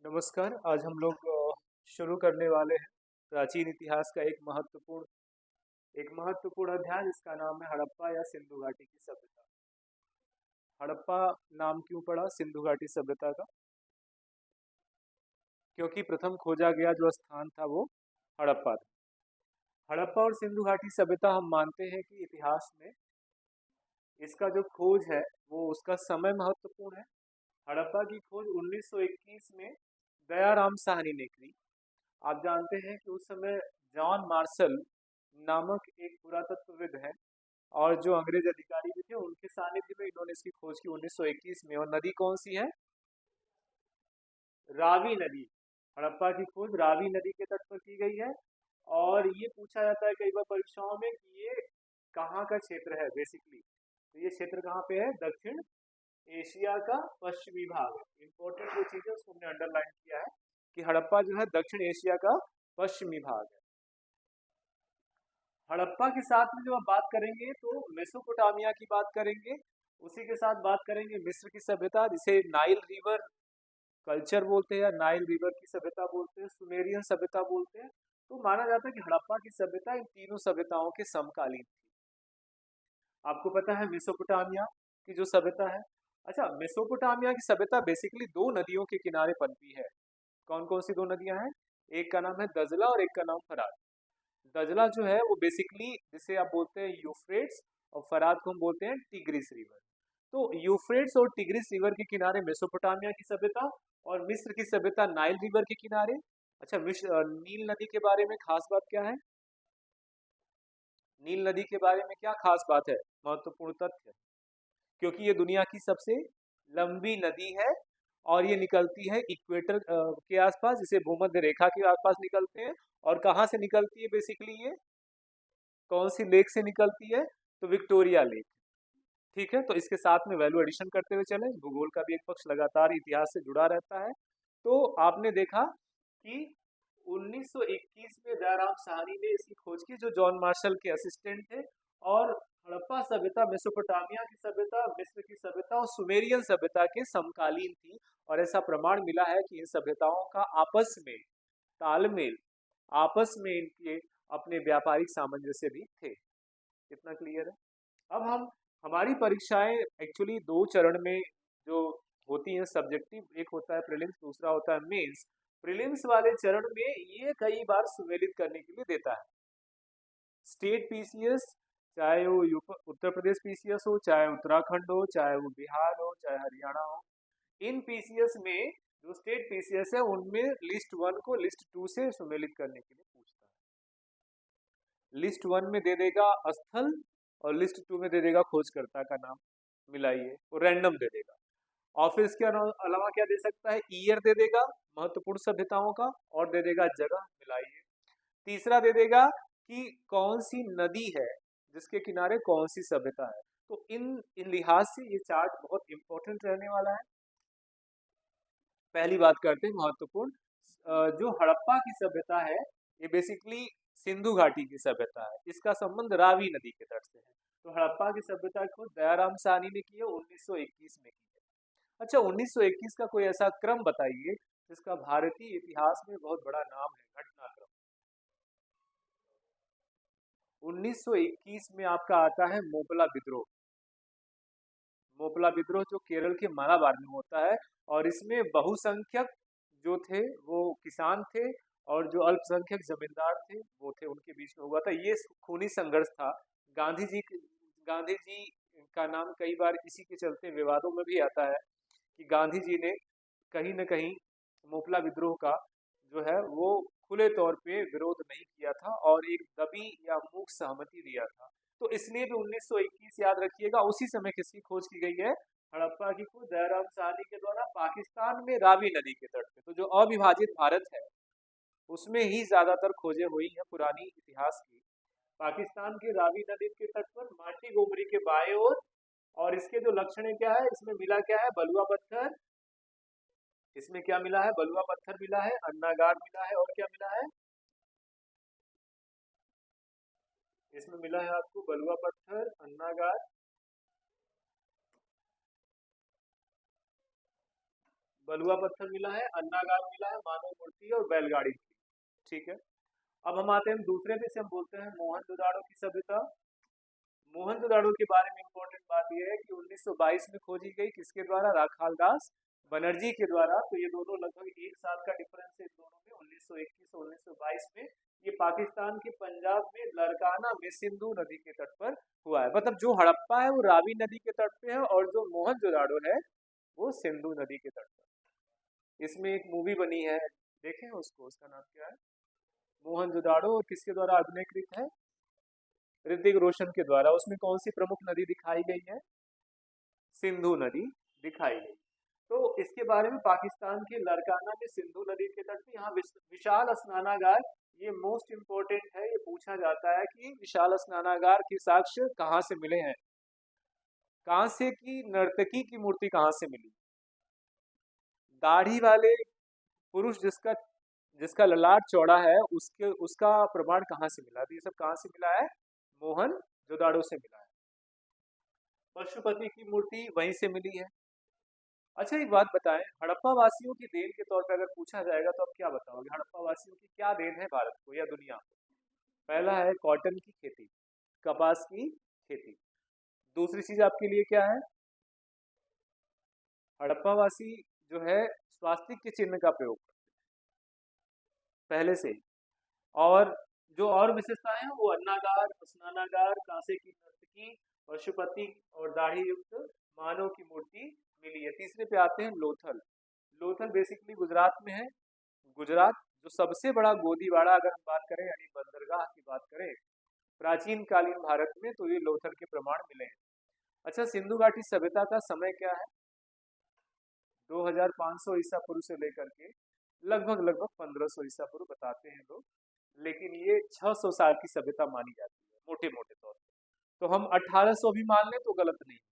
नमस्कार। आज हम लोग शुरू करने वाले हैं प्राचीन इतिहास का एक महत्वपूर्ण अध्याय जिसका नाम है हड़प्पा या सिंधु घाटी की सभ्यता। हड़प्पा नाम क्यों पड़ा सिंधु घाटी सभ्यता का? क्योंकि प्रथम खोजा गया जो स्थान था वो हड़प्पा था। हड़प्पा और सिंधु घाटी सभ्यता हम मानते हैं कि इतिहास में इसका जो खोज है वो उसका समय महत्वपूर्ण है। हड़प्पा की खोज 1921 में दयाराम साहनी ने की। आप जानते हैं कि उस समय जॉन मार्शल नामक एक पुरातत्वविद हैं और जो अंग्रेज अधिकारी भी थे उनके सानिध्य में इन्होंने इसकी खोज की 1921 में। और नदी कौन सी है? रावी नदी। हड़प्पा की खोज रावी नदी के तट पर की गई है। और ये पूछा जाता है कई बार परीक्षाओं में कि ये कहाँ का क्षेत्र है बेसिकली। तो ये क्षेत्र कहाँ पे है? दक्षिण एशिया का पश्चिमी भाग है। इंपॉर्टेंट जो चीज है उसको हमने अंडरलाइन किया है कि हड़प्पा जो है दक्षिण एशिया का पश्चिमी भाग है। हड़प्पा के साथ में जब आप बात करेंगे तो मेसोपोटामिया की बात करेंगे, उसी के साथ बात करेंगे मिस्र की सभ्यता जिसे नाइल रिवर कल्चर बोलते हैं या नाइल रिवर की सभ्यता बोलते हैं, सुमेरियन सभ्यता बोलते हैं। तो माना जाता है कि हड़प्पा की सभ्यता इन तीनों सभ्यताओं के समकालीन थी। आपको पता है मेसोपोटामिया की जो सभ्यता है। अच्छा, मेसोपोटामिया की सभ्यता बेसिकली दो नदियों के किनारे पनपी है। कौन कौन सी दो नदियां हैं? एक का नाम है दजला और एक का नाम फरात। दजला जो है वो बेसिकली जिसे आप बोलते हैं यूफ्रेट्स, और फरात को हम बोलते हैं टिग्रिस रिवर। तो यूफ्रेट्स और टिग्रिस रिवर के किनारे मेसोपोटामिया की सभ्यता और मिस्र की सभ्यता नाइल रिवर के किनारे। अच्छा, नील नदी के बारे में खास बात क्या है? नील नदी के बारे में क्या खास बात है? महत्वपूर्ण तथ्य, क्योंकि ये दुनिया की सबसे लंबी नदी है और ये निकलती है इक्वेटर के आसपास, जिसे भूमध्य रेखा के आसपास निकलते हैं। और कहाँ से निकलती है बेसिकली? ये कौन सी लेक से निकलती है? तो विक्टोरिया लेक। ठीक है, तो इसके साथ में वैल्यू एडिशन करते हुए चलें। भूगोल का भी एक पक्ष लगातार इतिहास से जुड़ा रहता है। तो आपने देखा कि 1921 में दयाराम साहनी ने इसकी खोज की, जो जॉन मार्शल के असिस्टेंट थे। और हड़प्पा सभ्यता मेसोपोटामिया की सभ्यता, मिस्र की सभ्यता और सुमेरियन सभ्यता के समकालीन थी। और ऐसा प्रमाण मिला है कि इन सभ्यताओं का आपस में तालमेल, आपस में इनके अपने व्यापारिक सामंजस्य भी थे। इतना क्लियर है? अब हम हमारी परीक्षाएं एक्चुअली दो चरण में जो होती हैं सब्जेक्टिव, एक होता है प्रीलिम्स, दूसरा होता है मेंस। प्रीलिम्स वाले चरण में ये कई बार सुमेलित करने के लिए देता है। स्टेट पीसीएस, चाहे वो उत्तर प्रदेश पीसीएस हो, चाहे उत्तराखंड हो, चाहे वो बिहार हो, चाहे हरियाणा हो, इन पीसीएस में जो स्टेट पीसीएस है उनमें लिस्ट वन को लिस्ट टू से सुमेलित करने के लिए पूछता है। लिस्ट वन में दे देगा स्थल और लिस्ट टू में दे देगा खोजकर्ता का नाम, मिलाइए, वो रैंडम दे देगा। और फिर इसके अलावा क्या दे सकता है? ईयर दे देगा महत्वपूर्ण सभ्यताओं का, और दे देगा जगह, मिलाइए। तीसरा दे देगा कि कौन सी नदी है जिसके किनारे कौन सी सभ्यता है। तो इन इन लिहाज से ये चार्ट बहुत इंपॉर्टेंट रहने वाला है। पहली बात करते हैं महत्वपूर्ण, जो हड़प्पा की सभ्यता है ये बेसिकली सिंधु घाटी की सभ्यता है। इसका संबंध रावी नदी के तट से है। तो हड़प्पा की सभ्यता को दयाराम साहनी ने की है 1921 में की है। अच्छा, 1921 का कोई ऐसा क्रम बताइए जिसका भारतीय इतिहास में बहुत बड़ा नाम है, घटनाक्रम। 1921 में आपका आता है मोपला विद्रोह। मोपला विद्रोह जो केरल के मालाबार में होता है, और इसमें बहुसंख्यक जो थे वो किसान थे, और जो अल्पसंख्यक जमींदार थे वो थे, उनके बीच में हुआ था ये खूनी संघर्ष था। गांधी जी का नाम कई बार इसी के चलते विवादों में भी आता है कि गांधी जी ने कहीं न कहीं मोपला विद्रोह का जो है वो खुले तौर पे विरोध नहीं किया था और एक दबी या मूक सहमति दिया था। तो इसलिए भी 1921 याद रखिएगा। उसी समय किसकी खोज की गई है? हड़प्पा की खोज दयाराम साहनी के द्वारा पाकिस्तान में रावी नदी के तट पे। तो जो अविभाजित भारत है उसमें ही ज्यादातर खोजें हुई हैं पुरानी इतिहास की। पाकिस्तान के रावी नदी के तट पर माटी गोमरी के बाएं ओर। और इसके जो लक्षण क्या है, इसमें मिला क्या है? बलुआ पत्थर। इसमें क्या मिला है? बलुआ पत्थर मिला है, अन्नागार मिला है, और क्या मिला है? इसमें मिला है आपको बलुआ पत्थर, अन्नागार, बलुआ पत्थर मिला है, अन्नागार मिला है, मानव मूर्ति और बैलगाड़ी मिली। ठीक है। अब हम आते हैं दूसरे पे से, हम बोलते हैं मोहनजोदाड़ो की सभ्यता। मोहनजोदाड़ो के बारे में इम्पोर्टेंट बात यह है कि 1922 में खोजी गई, किसके द्वारा? राखाल दास बनर्जी के द्वारा। तो ये दोनों लगभग 1 साल का डिफरेंस है इन दोनों में, 1921 और 1922 में। ये पाकिस्तान के पंजाब में लड़काना में सिंधु नदी के तट पर हुआ है। मतलब जो हड़प्पा है वो रावी नदी के तट पे है, और जो मोहनजोदाड़ो है वो सिंधु नदी के तट पर। इसमें एक मूवी बनी है, देखें उसको, उसका नाम क्या है? मोहनजोदाड़ो। और किसके द्वारा अभिनयकृत है? ऋतिक रोशन के द्वारा। उसमें कौन सी प्रमुख नदी दिखाई गई है? सिंधु नदी दिखाई गई। तो इसके बारे में पाकिस्तान के लड़काना में सिंधु नदी के तट पे यहाँ विशाल स्नानागार, ये मोस्ट इम्पोर्टेंट है। ये पूछा जाता है कि विशाल स्नानागार के साक्ष्य कहाँ से मिले हैं? कांसे की नर्तकी की मूर्ति कहाँ से मिली? दाढ़ी वाले पुरुष जिसका जिसका ललाट चौड़ा है, उसका प्रमाण कहाँ से मिला? तो ये सब कहाँ से मिला है? मोहनजोदाड़ो से मिला है। पशुपति की मूर्ति वहीं से मिली है। अच्छा एक बात बताएं, हड़प्पा वासियों की देन के तौर पर अगर पूछा जाएगा तो आप क्या बताओगे? हड़प्पा वासियों की क्या देन है भारत को या दुनिया को? पहला है कॉटन की खेती, कपास की खेती। दूसरी चीज आपके लिए क्या है? हड़प्पा वासी जो है स्वास्तिक के चिन्ह का प्रयोग करते हैं पहले से ही। और जो और विशेषताएं हैं वो अन्नागार, स्नानागार, कांसे की नर्तकी, पशुपति और दाढ़ी युक्त मानव की मूर्ति मिली है। तीसरे पे आते हैं लोथल। लोथल बेसिकली गुजरात में है। गुजरात जो सबसे बड़ा गोदीवाड़ा, अगर हम बात करें यानी बंदरगाह की बात करें प्राचीन कालीन भारत में, तो ये लोथल के प्रमाण मिले हैं। अच्छा, सिंधु घाटी सभ्यता का समय क्या है? 2500 ईसा पूर्व से लेकर के लगभग 1500 ईसा पूर्व बताते हैं लोग, लेकिन ये 600 साल की सभ्यता मानी जाती है मोटे मोटे तौर पर। तो हम 1800 भी मान लें तो गलत नहीं है,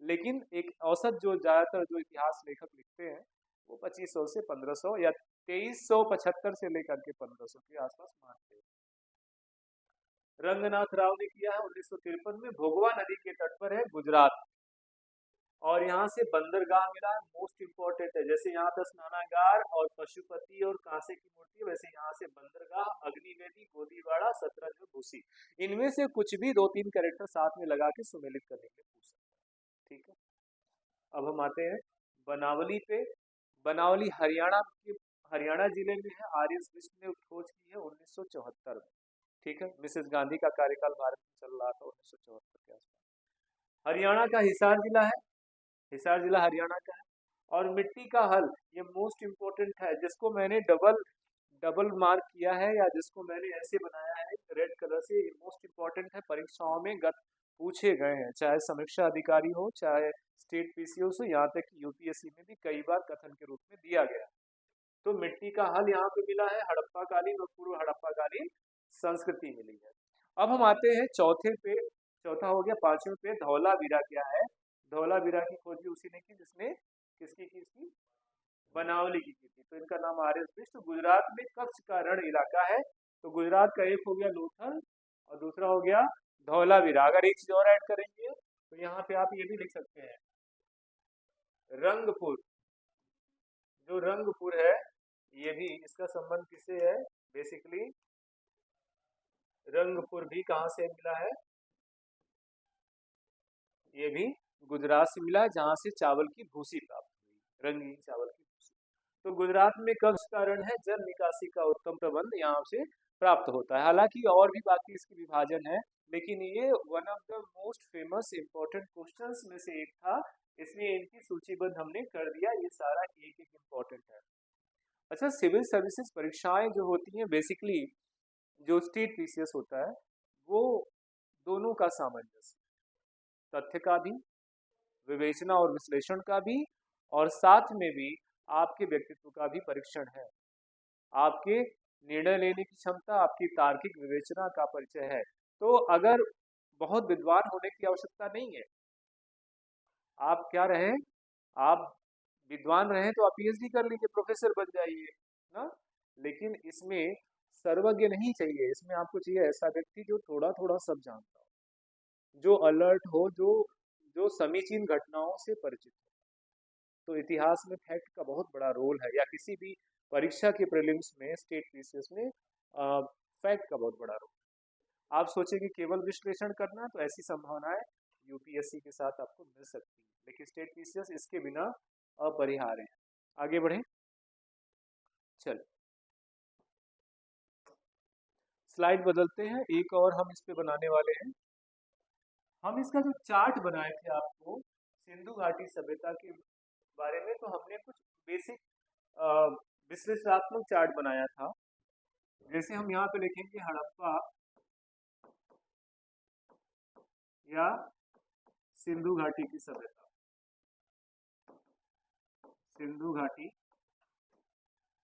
लेकिन एक औसत जो ज्यादातर जो इतिहास लेखक लिखते हैं वो 2500 से 1500 या 2375 से लेकर के 1500 के आसपास मानते हैं। रंगनाथ राव ने किया है 1953 में, भोगवा नदी के तट पर है गुजरात। और यहाँ से बंदरगाह मिला है, मोस्ट इंपॉर्टेंट है। जैसे यहाँ पे स्नानागार और पशुपति और कांसे की मूर्ति, वैसे यहाँ से बंदरगाह, अग्निवेदी, गोदीवाड़ा, शतरंज और भूसी, इनमें से कुछ भी 2-3 कैरेक्टर साथ में लगा के सुमेलित करने के लिए पूछ सकते हैं। ठीक है। अब हम आते हैं बनावली पे। बनावली हरियाणा जिले में है। आर्यस बिष्ट ने खोज की है 1974 में। ठीक है। मिसेस गांधी का कार्यकाल भारत में चल रहा था 1974 के आसपास। हरियाणा का हिसार जिला है। हिसार जिला हरियाणा का है। और मिट्टी का हल, ये मोस्ट इम्पोर्टेंट है, जिसको मैंने डबल मार्क किया है या जिसको मैंने ऐसे बनाया है रेड कलर से, ये मोस्ट इम्पोर्टेंट है। परीक्षाओं में पूछे गए हैं, चाहे समीक्षा अधिकारी हो, चाहे स्टेट पीसीओ हो, यहाँ तक कि यूपीएससी में भी कई बार कथन के रूप में दिया गया। तो मिट्टी का हल यहाँ पे मिला है, हड़प्पा कालीन और पूर्व हड़प्पा कालीन संस्कृति मिली है। अब हम आते हैं चौथे पे। चौथा हो गया। पांचवें पे धौलावीरा क्या है? धौलावीरा की खोज भी उसी ने की जिसने किसकी की थी? बनावली की थी। तो इनका नाम आर्यस बिष्ट। गुजरात में कच्छ का रण इलाका है। तो गुजरात का एक हो गया लोथल और दूसरा हो गया धौलावीरा। अगर एक चीज और ऐड करेंगे तो यहाँ पे आप ये भी लिख सकते हैं रंगपुर। जो रंगपुर है ये भी, इसका संबंध किससे है? बेसिकली रंगपुर भी कहाँ से मिला है? ये भी गुजरात से मिला है, जहाँ से चावल की भूसी प्राप्त हुई, रंगीन चावल की भूसी। तो गुजरात में कब्ज कारण है, जल निकासी का उत्तम प्रबंध यहाँ से प्राप्त होता है। हालांकि और भी बाकी इसकी विभाजन है, लेकिन ये one of the most famous important questions में से एक था, इसलिए इनकी सूचीबद्ध हमने कर दिया। ये सारा एक एक इम्पोर्टेंट है। अच्छा, सिविल सर्विसेज परीक्षाएं जो होती हैं, बेसिकली जो स्टेट पीसीएस होता है वो दोनों का सामंजस्य, तथ्य का भी, विवेचना और विश्लेषण का भी, और साथ में भी आपके व्यक्तित्व का भी परीक्षण है। आपके निर्णय लेने की क्षमता, आपकी तार्किक विवेचना का परिचय है। तो अगर बहुत विद्वान होने की आवश्यकता नहीं है, आप क्या रहे, आप विद्वान रहे तो आप पीएचडी कर लीजिए, प्रोफेसर बन जाइए ना। लेकिन इसमें सर्वज्ञ नहीं चाहिए, इसमें आपको चाहिए ऐसा व्यक्ति जो थोड़ा थोड़ा सब जानता हो, जो अलर्ट हो, जो जो समीचीन घटनाओं से परिचित हो। तो इतिहास में फैक्ट का बहुत बड़ा रोल है, या किसी भी परीक्षा के प्रीलिम्स में, स्टेट पीसीएस में फैक्ट का बहुत बड़ा रोल। आप सोचेंगे केवल विश्लेषण करना, तो ऐसी संभावनाएं यूपीएससी के साथ आपको मिल सकती है, लेकिन स्टेट पीसीएस इसके बिना अपरिहार्य है। आगे बढ़े, चल स्लाइड बदलते हैं, एक और हम इस पे बनाने वाले हैं। हम इसका जो चार्ट बनाए थे आपको सिंधु घाटी सभ्यता के बारे में, तो हमने कुछ बेसिक विश्लेषणात्मक चार्ट बनाया था। जैसे हम यहाँ पे लिखेंगे हड़प्पा या सिंधु घाटी की सभ्यता, सिंधु घाटी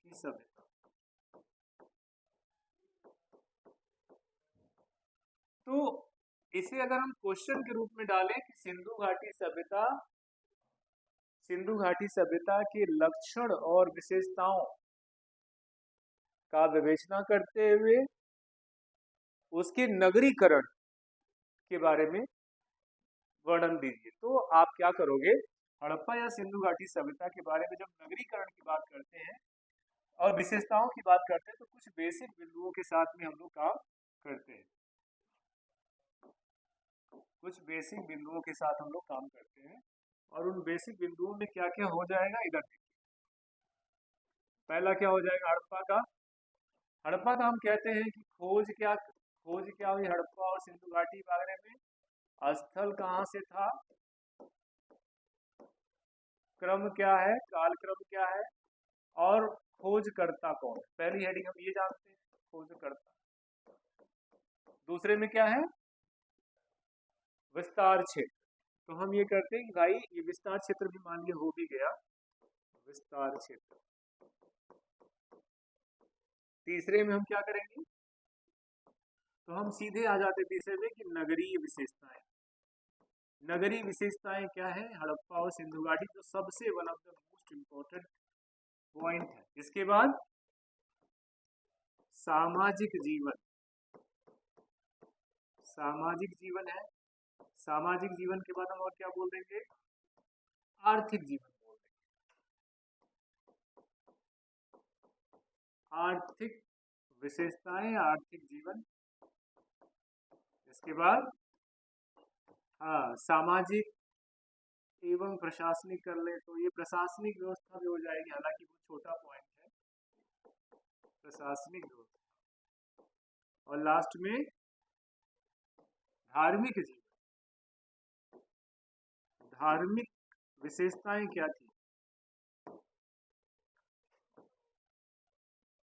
की सभ्यता। तो इसे अगर हम क्वेश्चन के रूप में डालें कि सिंधु घाटी सभ्यता के लक्षण और विशेषताओं का विवेचना करते हुए उसके नगरीकरण के बारे में वर्णन दीजिए। तो आप क्या करोगे, हड़प्पा या सिंधु घाटी सभ्यता के बारे में जब नगरीकरण की बात करते हैं और विशेषताओं की बात करते हैं, तो कुछ बेसिक बिंदुओं के साथ में हम लोग काम करते हैं। कुछ बेसिक बिंदुओं के साथ हम लोग काम करते हैं, और उन बेसिक बिंदुओं में क्या क्या हो जाएगा इधर देखिए। पहला क्या हो जाएगा, हड़प्पा का हम कहते हैं कि खोज क्या हुई हड़प्पा और सिंधु घाटी के बारे में। स्थल कहाँ से था, क्रम क्या है, कालक्रम क्या है, और खोजकर्ता कौन है। पहली हेडिंग हम ये जानते हैं, खोजकर्ता। दूसरे में क्या है, विस्तार क्षेत्र। तो हम ये करते हैं कि भाई ये विस्तार क्षेत्र भी मान लिया हो भी गया, विस्तार क्षेत्र। तीसरे में हम क्या करेंगे, तो हम सीधे आ जाते तीसरे में कि नगरीय विशेषताएं। नगरीय विशेषताएं क्या है, हड़प्पा और सिंधु घाटी जो सबसे one of the most important point है। इसके बाद सामाजिक जीवन, सामाजिक जीवन है। सामाजिक जीवन के बाद हम और क्या बोल देंगे, आर्थिक जीवन बोल देंगे, आर्थिक विशेषताएं, आर्थिक जीवन। इसके बाद हाँ सामाजिक एवं प्रशासनिक कर ले, तो ये प्रशासनिक व्यवस्था भी हो जाएगी, हालांकि वो छोटा पॉइंट है, प्रशासनिक व्यवस्था। और लास्ट में धार्मिक जीवन, धार्मिक विशेषताएं क्या थी,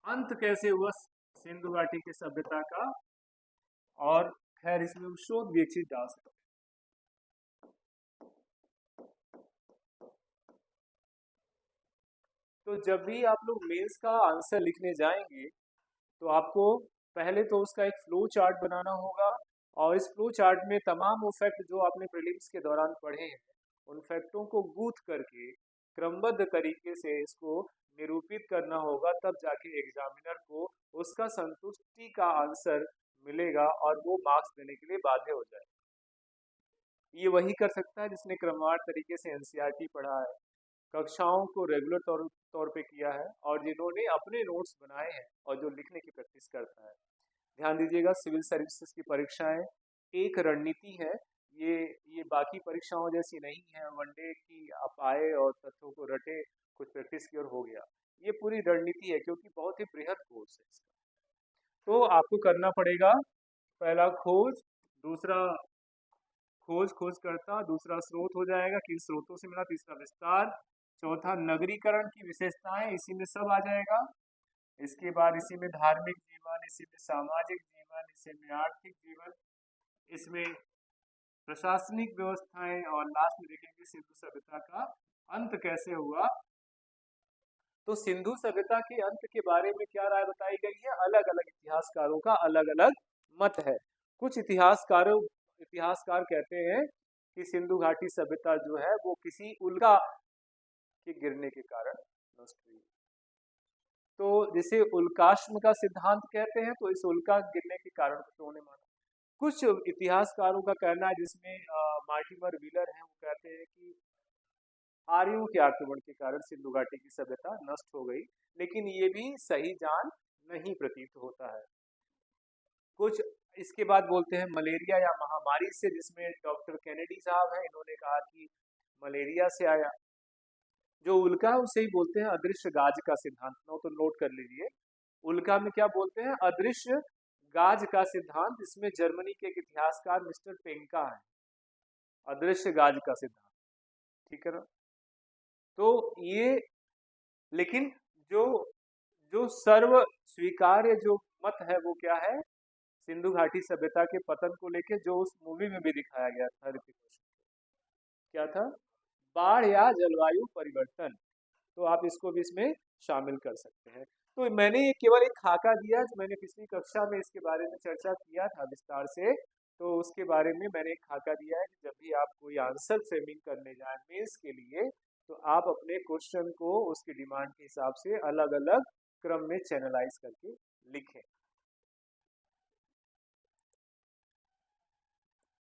अंत कैसे हुआ सिंधु घाटी की सभ्यता का, और खैर इसमें हम शोध भी एक चीज डाल सकते हैं। तो जब भी आप लोग मेंस का आंसर लिखने जाएंगे, तो आपको पहले तो उसका एक फ्लो चार्ट बनाना होगा, और इस फ्लो चार्ट में तमाम वो फैक्ट जो आपने प्रीलिम्स के दौरान पढ़े हैं, उन फैक्टों को गूथ करके क्रमबद्ध तरीके से इसको निरूपित करना होगा, तब जाके एग्जामिनर को उसका संतुष्टि का आंसर मिलेगा और वो मार्क्स देने के लिए बाध्य हो जाए। ये वही कर सकता है जिसने क्रमवार तरीके से एनसीईआरटी पढ़ा है, कक्षाओं को रेगुलर तौर पे किया है, और जिन्होंने अपने नोट्स बनाए हैं और जो लिखने की प्रैक्टिस करता है। ध्यान दीजिएगा, सिविल सर्विसेज की परीक्षाएं एक रणनीति है, ये बाकी परीक्षाओं जैसी नहीं है वनडे की आप आए और तथ्यों को रटे, कुछ प्रैक्टिस की और हो गया। ये पूरी रणनीति है, क्योंकि बहुत ही बृहद कोर्स है इसका। तो आपको करना पड़ेगा, पहला खोज, दूसरा खोजकर्ता, दूसरा स्रोत हो जाएगा किन स्रोतों से मिला, तीसरा विस्तार, चौथा नगरीकरण की विशेषताएं, इसी में सब आ जाएगा। इसके बाद इसी में धार्मिक जीवन, इसी में सामाजिक जीवन, इसी में आर्थिक जीवन, इसमें प्रशासनिक व्यवस्थाएं, और लास्ट में देखेंगे सिंधु सभ्यता का अंत कैसे हुआ। तो सिंधु सभ्यता के अंत के बारे में क्या राय बताई गई है, अलग अलग इतिहासकारों का अलग अलग मत है। कुछ इतिहासकार कहते हैं कि सिंधु घाटी सभ्यता जो है वो किसी उल्का के गिरने के कारण नष्ट हुई। तो जिसे उल्काश्म का सिद्धांत कहते हैं, तो इस उल्का गिरने के कारण उन्होंने माना। कुछ इतिहासकारों का कहना है, जिसमें मार्टिमर व्हीलर है, वो कहते हैं कि आर्यों के आक्रमण के कारण सिंधु घाटी की सभ्यता नष्ट हो गई, लेकिन ये भी सही जान नहीं प्रतीत होता है। कुछ इसके बाद बोलते हैं मलेरिया या महामारी से, जिसमें डॉक्टर केनेडी साहब हैं, इन्होंने कहा कि मलेरिया से आया। जो उल्का है उसे ही बोलते हैं अदृश्य गाज का सिद्धांत, नो तो नोट कर लीजिए। उल्का में क्या बोलते हैं? अदृश्य गाज का सिद्धांत। इसमें जर्मनी के एक इतिहासकार मिस्टर पेंका है। अदृश्य गाज का सिद्धांत, ठीक है ना? तो ये, लेकिन जो जो सर्व स्वीकार्य जो मत है वो क्या है? सिंधु घाटी सभ्यता के पतन को लेके, जो उस मूवी में भी दिखाया गया था ऋतिक रोशन, क्या था? बाढ़ या जलवायु परिवर्तन। तो आप इसको भी इसमें शामिल कर सकते हैं। तो मैंने ये केवल एक खाका दिया, जो मैंने पिछली कक्षा में इसके बारे में चर्चा किया था विस्तार से। तो उसके बारे में मैंने एक खाका दिया है कि जब भी आप कोई आंसर फ्रेमिंग करने जाएं मेंस के लिए, तो आप अपने क्वेश्चन को उसकी डिमांड के हिसाब से अलग अलग क्रम में चैनलाइज करके लिखें।